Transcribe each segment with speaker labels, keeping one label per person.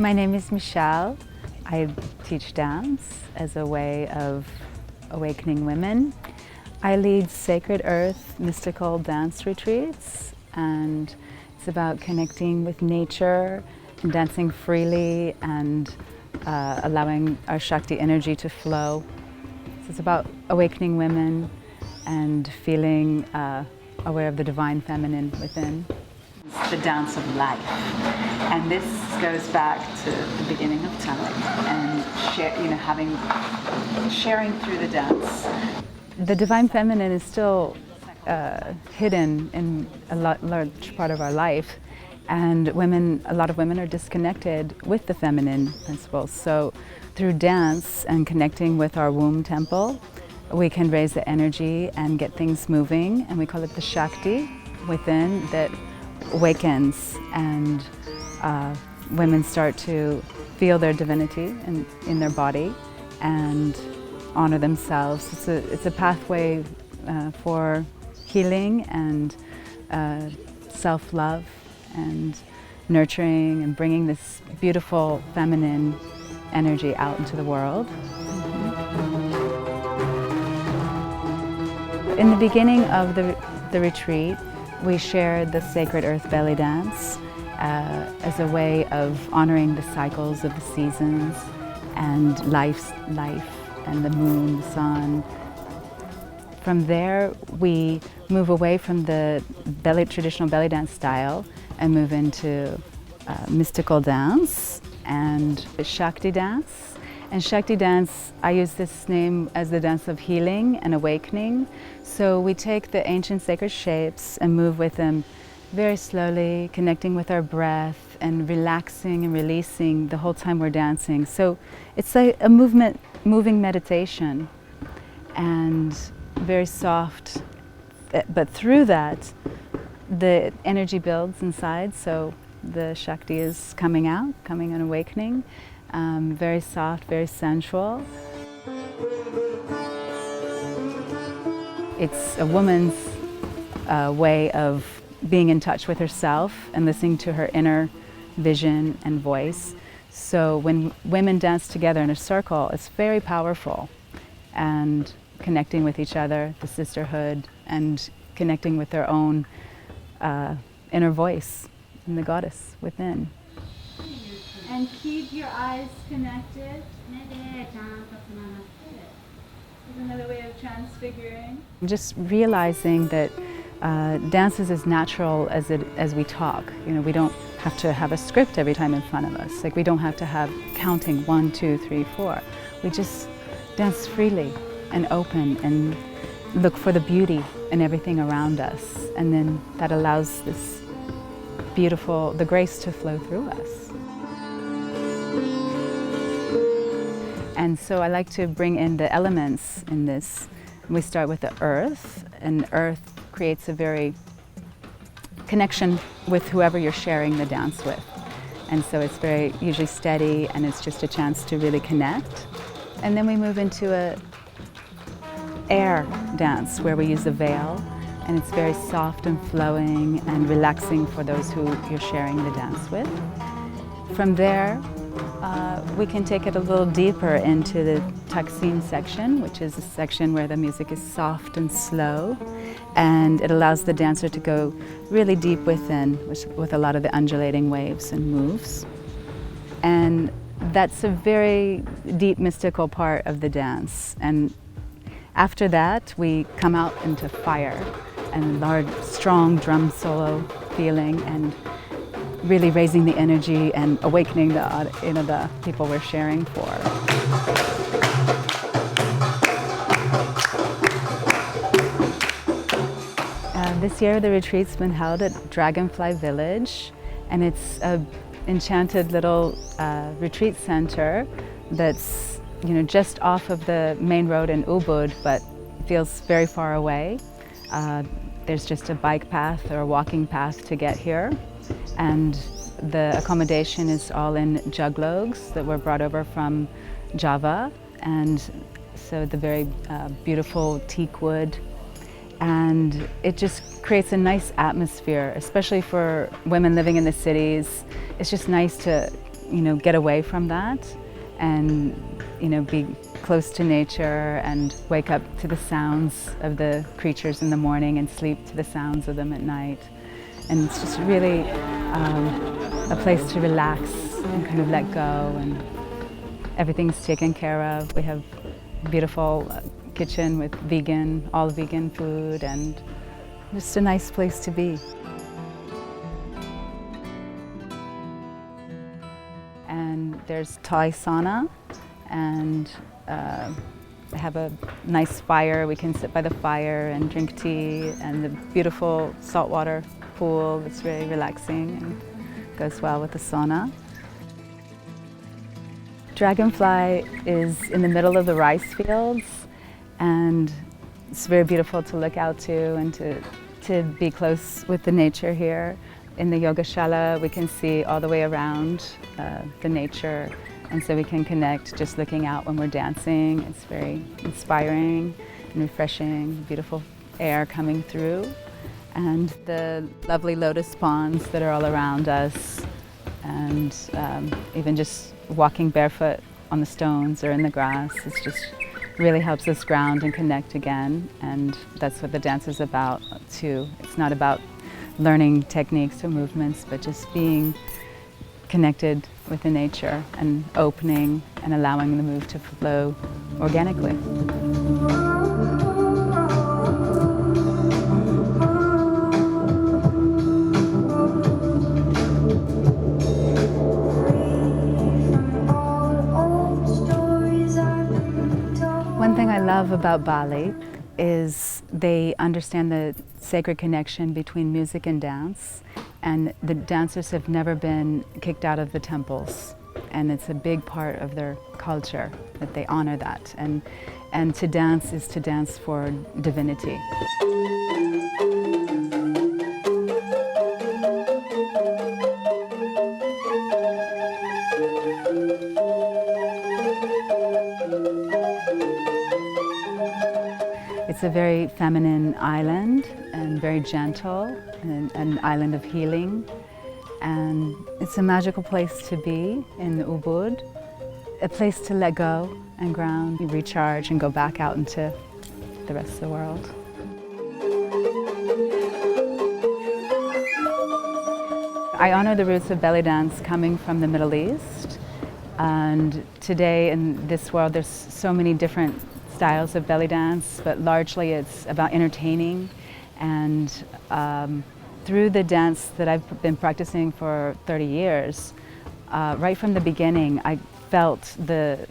Speaker 1: My name is Mishaal. I teach dance as a way of awakening women. I lead Sacred Earth mystical dance retreats, and it's about connecting with nature and dancing freely and allowing our Shakti energy to flow. So it's about awakening women and feeling aware of the divine feminine within. It's the dance of life, and this goes back to the beginning of time and sharing through the dance. The divine feminine is still hidden in a large part of our life, and a lot of women are disconnected with the feminine principles. So through dance and connecting with our womb temple, we can raise the energy and get things moving, and we call it the Shakti within that awakens, and women start to feel their divinity in their body and honor themselves. It's a pathway for healing and self-love and nurturing and bringing this beautiful feminine energy out into the world. In the beginning of the retreat, we shared the Sacred Earth belly dance as a way of honoring the cycles of the seasons and life and the moon, the sun. From there, we move away from the traditional belly dance style and move into mystical dance and Shakti dance. And Shakti dance, I use this name as the dance of healing and awakening. So we take the ancient sacred shapes and move with them very slowly, connecting with our breath and relaxing and releasing the whole time we're dancing. So it's like a moving meditation, and very soft, but through that, the energy builds inside, so the Shakti is coming out, coming and awakening. Very soft, very sensual. It's a woman's way of being in touch with herself and listening to her inner vision and voice. So when women dance together in a circle, it's very powerful, and connecting with each other, the sisterhood, and connecting with their own inner voice and the goddess within.
Speaker 2: And keep your eyes connected. Is another way of transfiguring.
Speaker 1: Just realizing that dance is as natural as we talk. You know, we don't have to have a script every time in front of us. Like, we don't have to have counting 1, 2, 3, 4. We just dance freely and open and look for the beauty in everything around us, and then that allows this the grace to flow through us. And so I like to bring in the elements in this. We start with the earth, and earth creates a very connection with whoever you're sharing the dance with. And so it's very usually steady, and it's just a chance to really connect. And then we move into a air dance where we use a veil and it's very soft and flowing and relaxing for those who you're sharing the dance with. From there, we can take it a little deeper into the Taksim section, which is a section where the music is soft and slow, and it allows the dancer to go really deep within with a lot of the undulating waves and moves. And that's a very deep mystical part of the dance. And after that, we come out into fire and large, strong drum solo feeling, and really raising the energy and awakening the people we're sharing for. This year the retreat's been held at Dragonfly Village, and it's an enchanted little retreat center that's just off of the main road in Ubud, but feels very far away. There's just a bike path or a walking path to get here. And the accommodation is all in juglogs that were brought over from Java, and so the very beautiful teak wood. And it just creates a nice atmosphere, especially for women living in the cities. It's just nice to, get away from that and, be close to nature and wake up to the sounds of the creatures in the morning and sleep to the sounds of them at night. And it's just really a place to relax and kind of let go, and everything's taken care of. We have a beautiful kitchen with all vegan food, and just a nice place to be. And there's Thai sauna, and I have a nice fire. We can sit by the fire and drink tea, and the beautiful saltwater pool. It's very relaxing and goes well with the sauna. Dragonfly is in the middle of the rice fields, and it's very beautiful to look out to and to be close with the nature here. In the Yogashala, we can see all the way around the nature, and so we can connect just looking out when we're dancing. It's very inspiring and refreshing, beautiful air coming through, and the lovely lotus ponds that are all around us, and even just walking barefoot on the stones or in the grass. It's just really helps us ground and connect again, and that's what the dance is about too. It's not about learning techniques or movements, but just being connected with the nature and opening and allowing the move to flow organically. One thing I love about Bali is they understand the sacred connection between music and dance, and the dancers have never been kicked out of the temples, and it's a big part of their culture that they honor that, and to dance is to dance for divinity. It's a very feminine island and very gentle, and an island of healing. And it's a magical place to be in Ubud, a place to let go and ground, recharge and go back out into the rest of the world. I honor the roots of belly dance coming from the Middle East. And today in this world there's so many different styles of belly dance, but largely it's about entertaining. And through the dance that I've been practicing for 30 years, right from the beginning, I felt the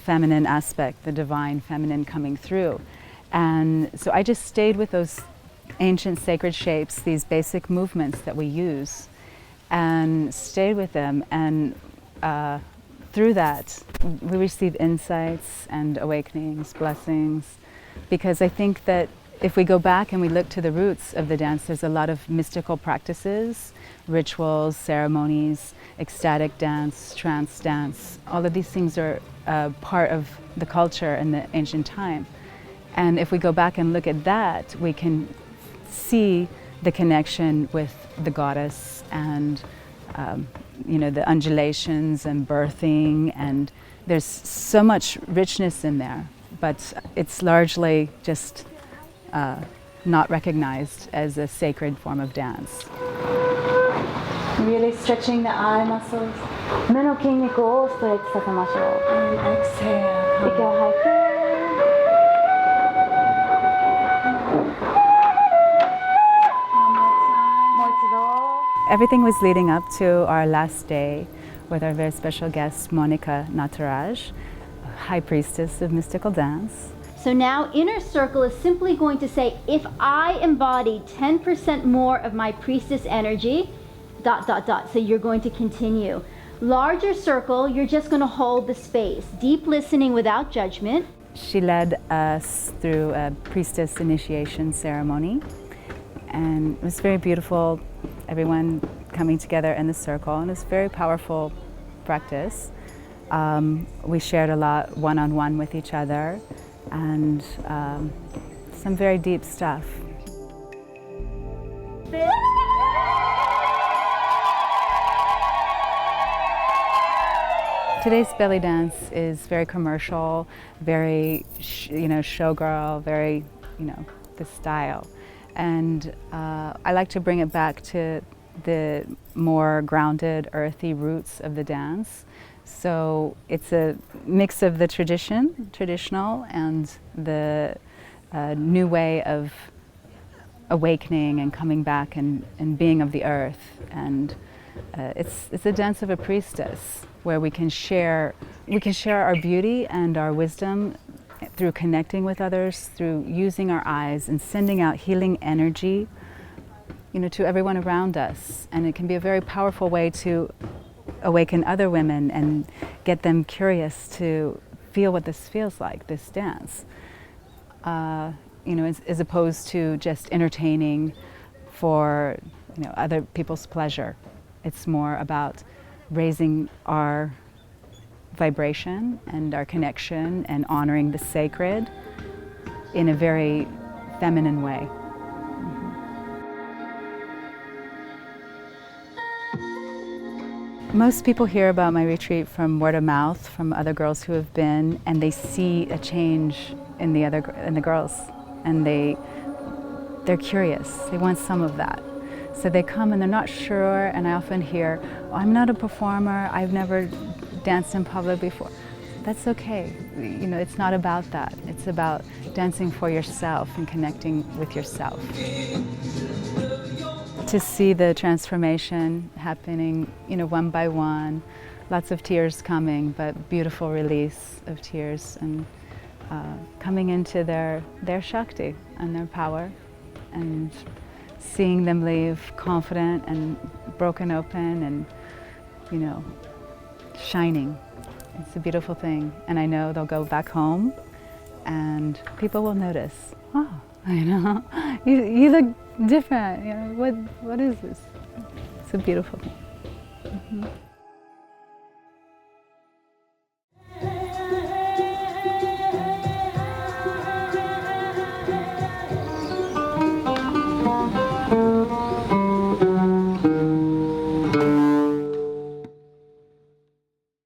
Speaker 1: feminine aspect, the divine feminine coming through. And so I just stayed with those ancient sacred shapes, these basic movements that we use, and stayed with them. And through that, we receive insights and awakenings, blessings, because I think that if we go back and we look to the roots of the dance, there's a lot of mystical practices, rituals, ceremonies, ecstatic dance, trance dance. All of these things are part of the culture in the ancient time. And if we go back and look at that, we can see the connection with the goddess and you know, the undulations and birthing, and there's so much richness in there, but it's largely just not recognized as a sacred form of dance.
Speaker 3: Really stretching the eye muscles. 目の筋肉をストレッチさせましょう。And exhale. 息を吐いて。
Speaker 1: Everything was leading up to our last day with our very special guest, Monica Nataraj, High Priestess of Mystical Dance.
Speaker 4: So now inner circle is simply going to say, if I embody 10% more of my priestess energy, ... So you're going to continue. Larger circle, you're just going to hold the space. Deep listening without judgment.
Speaker 1: She led us through a priestess initiation ceremony, and it was very beautiful, everyone coming together in the circle, and it was a very powerful practice. We shared a lot one-on-one with each other, and some very deep stuff. Today's belly dance is very commercial, very, you know, showgirl, very, you know, the style. And I like to bring it back to the more grounded, earthy roots of the dance. So it's a mix of the traditional, and the new way of awakening and coming back and being of the earth. And it's a dance of a priestess, where we can share our beauty and our wisdom through connecting with others, through using our eyes and sending out healing energy, you know, to everyone around us. And it can be a very powerful way to awaken other women and get them curious to feel what this feels like, this dance. You know, as opposed to just entertaining for, you know, other people's pleasure. It's more about raising our vibration and our connection and honoring the sacred in a very feminine way. Most people hear about my retreat from word of mouth, from other girls who have been, and they see a change in the girls, and they're curious. They want some of that. So they come and they're not sure, and I often hear, oh, I'm not a performer, I've never danced in public before. That's okay. You know, it's not about that. It's about dancing for yourself and connecting with yourself. To see the transformation happening, you know, one by one, lots of tears coming, but beautiful release of tears, and coming into their Shakti and their power, and seeing them leave confident and broken open and, you know, shining. It's a beautiful thing. And I know they'll go back home and people will notice, oh, you know, you look different, you know, what is this? It's a beautiful thing. Mm-hmm.